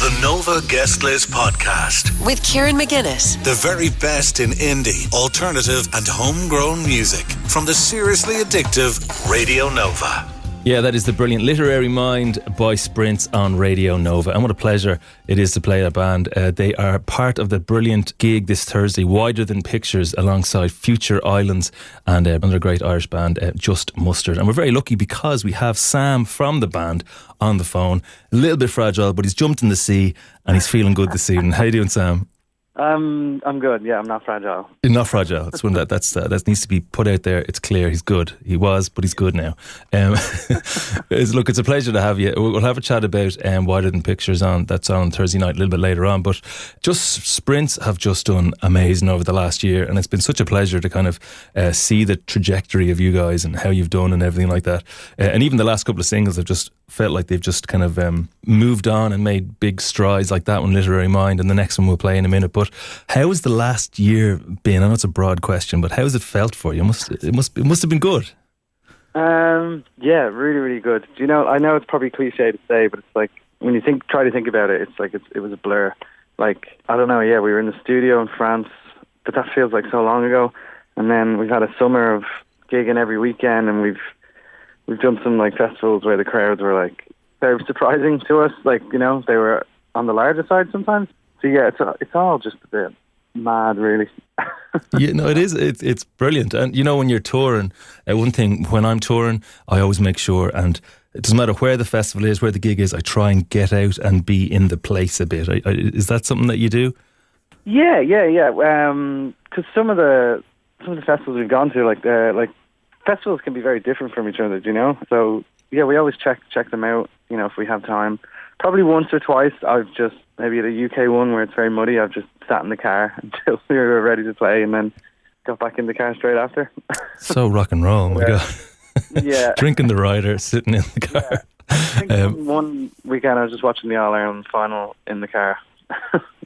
The Nova Guest List Podcast with Kieran McGuinness. The very best in indie, alternative and homegrown music from the seriously addictive Radio Nova. Yeah, that is the brilliant Literary Mind by Sprints on Radio Nova. And what a pleasure it is to play a band. They are part of the brilliant gig this Thursday, Wider Than Pictures, alongside Future Islands and another great Irish band, Just Mustard. And we're very lucky because we have Sam from the band on the phone. A little bit fragile, but he's jumped in the sea and he's feeling good this evening. How you doing, Sam? I'm good. Yeah, I'm not fragile. You're not fragile. That's one that needs to be put out there. It's clear he's good. He was, but he's good now. Look, it's a pleasure to have you. We'll have a chat about Wider Than Pictures that's on Thursday night a little bit later on. But just Sprints have just done amazing over the last year, and it's been such a pleasure to kind of see the trajectory of you guys and how you've done and everything like that. And even the last couple of singles have just felt like they've just kind of moved on and made big strides, like that one, Literary Mind, and the next one we'll play in a minute. But how has the last year been? I know it's a broad question, but how has it felt for you? It must have been good. Yeah, really, really good. Do you know? I know it's probably cliche to say, but it's like when you try to think about it, it's like it was a blur. Like, I don't know. Yeah, we were in the studio in France, but that feels like so long ago. And then we've had a summer of gigging every weekend, and we've done some like festivals where the crowds were like very surprising to us. Like, you know, they were on the larger side sometimes. So yeah, it's all just a bit mad, really. Yeah, no, it is. It's brilliant. And you know, when you're touring, one thing, when I'm touring, I always make sure, and it doesn't matter where the festival is, where the gig is, I try and get out and be in the place a bit. Is that something that you do? Yeah. Because some of the festivals we've gone to, like festivals can be very different from each other, do you know? So yeah, we always check them out, you know, if we have time. Probably once or twice I've just, maybe at a UK one where it's very muddy, I've just sat in the car until we were ready to play and then got back in the car straight after. So rock and roll, my God. Yeah. Drinking the rider, sitting in the car. Yeah. I think one weekend I was just watching the All-Ireland final in the car,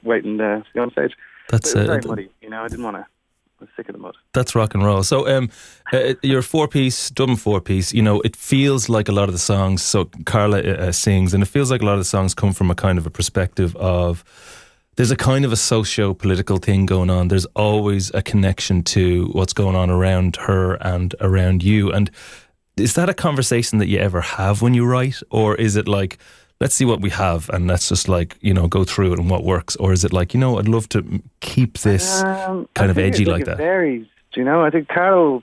waiting to go on stage. That's it was very muddy, you know, I didn't want to. I was sick of the mud. That's rock and roll. So your Dublin four-piece, you know, it feels like a lot of the songs, so Carla sings, and it feels like a lot of the songs come from a kind of a perspective of, there's a kind of a socio-political thing going on. There's always a connection to what's going on around her and around you. And is that a conversation that you ever have when you write? Or is it like, let's see what we have and let's just like, you know, go through it and what works? Or is it like, you know, I'd love to keep this kind of edgy like that? It varies. Do you know? I think Carol,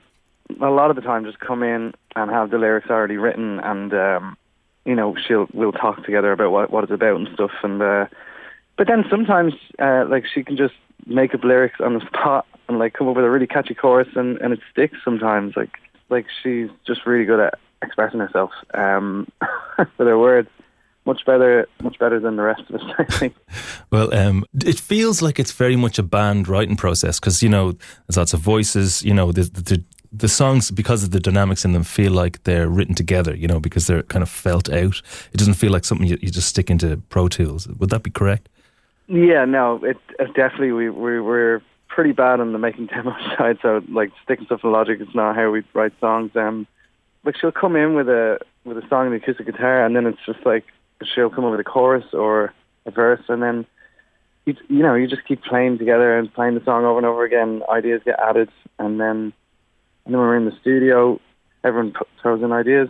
a lot of the time, just come in and have the lyrics already written, and you know, we'll talk together about what it's about and stuff. And but then sometimes, like, she can just make up lyrics on the spot and like come up with a really catchy chorus, and it sticks sometimes. Like she's just really good at expressing herself with her words. Much better than the rest of us, I think. Well, it feels like it's very much a band writing process because, you know, there's lots of voices, you know, the songs, because of the dynamics in them, feel like they're written together, you know, because they're kind of felt out. It doesn't feel like something you just stick into Pro Tools. Would that be correct? Yeah, no, it definitely, we're pretty bad on the making demo side, so like sticking stuff in Logic is not how we write songs. Like she'll come in with a song on the acoustic guitar, and then it's just like, she'll come up with a chorus or a verse, and then you know, you just keep playing together and playing the song over and over again. Ideas get added, and then when we're in the studio, everyone throws in ideas.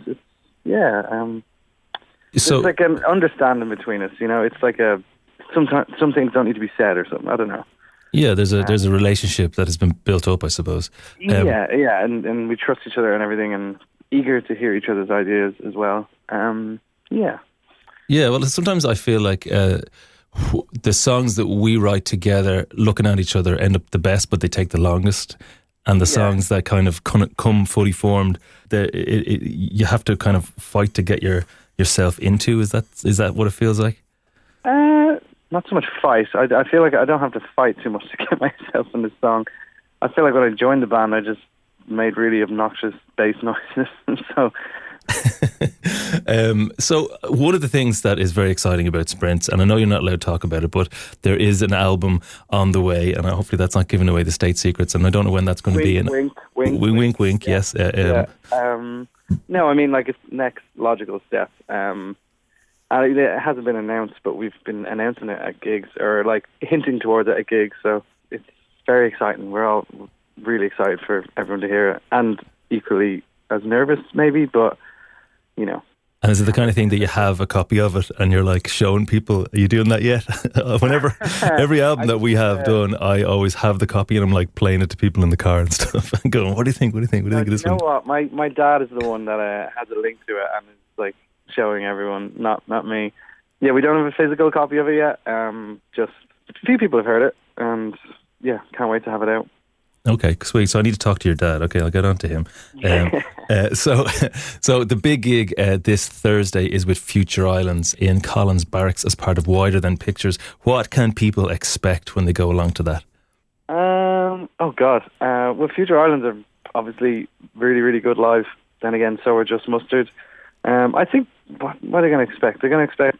It's like an understanding between us. You know, it's like sometimes some things don't need to be said or something. I don't know. Yeah, there's a relationship that has been built up, I suppose. And we trust each other and everything, and eager to hear each other's ideas as well. Yeah, well, sometimes I feel like the songs that we write together, looking at each other, end up the best, but they take the longest. And the songs that kind of come fully formed, you have to kind of fight to get yourself into. Is that what it feels like? Not so much fight. I feel like I don't have to fight too much to get myself in the song. I feel like when I joined the band, I just made really obnoxious bass noises. So one of the things that is very exciting about Sprints, and I know you're not allowed to talk about it, but there is an album on the way, and hopefully that's not giving away the state secrets, and I don't know when that's going to be. Wink, yes. No, I mean, like, it's next logical step. It hasn't been announced, but we've been announcing it at gigs, or like hinting towards it at gigs. So it's very exciting. We're all really excited for everyone to hear it, and equally as nervous, maybe. But you know. And is it the kind of thing that you have a copy of it and you're like showing people? Are you doing that yet? Whenever every album that we have done, I always have the copy and I'm like playing it to people in the car and stuff and going, "What do you think? What do you think? What do you think of this one?" You know what? My dad is the one that has a link to it and is like showing everyone, not me. Yeah, we don't have a physical copy of it yet. Just a few people have heard it, and yeah, can't wait to have it out. Okay, sweet. So I need to talk to your dad. Okay, I'll get on to him. So the big gig this Thursday is with Future Islands in Collins Barracks as part of Wider Than Pictures. What can people expect when they go along to that? Oh God. Well, Future Islands are obviously really, really good live. Then again, so are Just Mustard. I think what are they going to expect? They're going to expect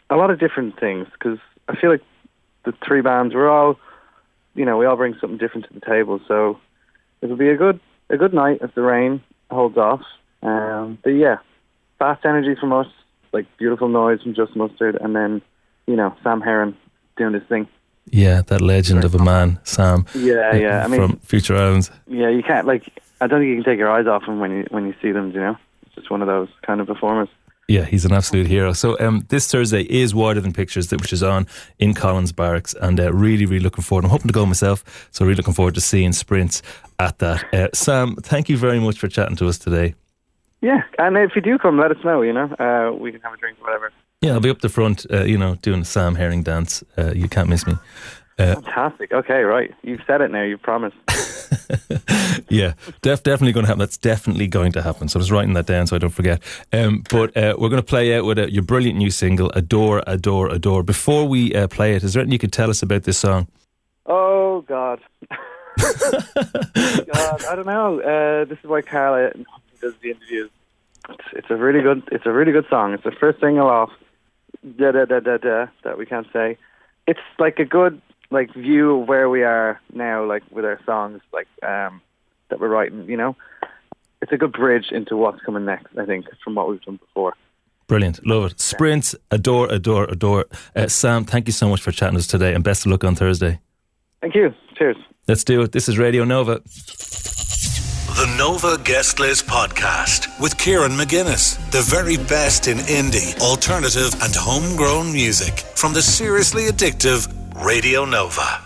a lot of different things, because I feel like the three bands, we all bring something different to the table. So it'll be a good night if the rain holds off. But yeah, fast energy from us, like beautiful noise from Just Mustard, and then Sam Heron doing his thing. Yeah, that legend of a man, Sam. Yeah. I mean, from Future Islands. Yeah, you can't I don't think you can take your eyes off him when you see them. It's just one of those kind of performers. Yeah, he's an absolute hero. So this Thursday is Wider Than Pictures, which is on in Collins Barracks, and really, really looking forward. I'm hoping to go myself, so really looking forward to seeing Sprints at that. Sam, thank you very much for chatting to us today. Yeah, and if you do come, let us know, we can have a drink or whatever. Yeah, I'll be up the front, doing the Sam Herring dance. You can't miss me. Fantastic. Okay, right. You've said it now. You've promised. Yeah, definitely going to happen. That's definitely going to happen. So I was writing that down so I don't forget. But we're going to play out with your brilliant new single, Adore, Adore, Adore. Before we play it, is there anything you could tell us about this song? Oh, God. God, I don't know. This is why Carla does the interviews. It's a really good song. It's the first single off that we can't say. It's like a good view of where we are now, with our songs, that we're writing. It's a good bridge into what's coming next, I think, from what we've done before. Brilliant, love it. Sprints, Adore, Adore, Adore. Sam, thank you so much for chatting to us today, and best of luck on Thursday. Thank you. Cheers. Let's do it. This is Radio Nova. The Nova Guest List Podcast with Kieran McGuinness. The very best in indie, alternative and homegrown music from the seriously addictive Radio Nova.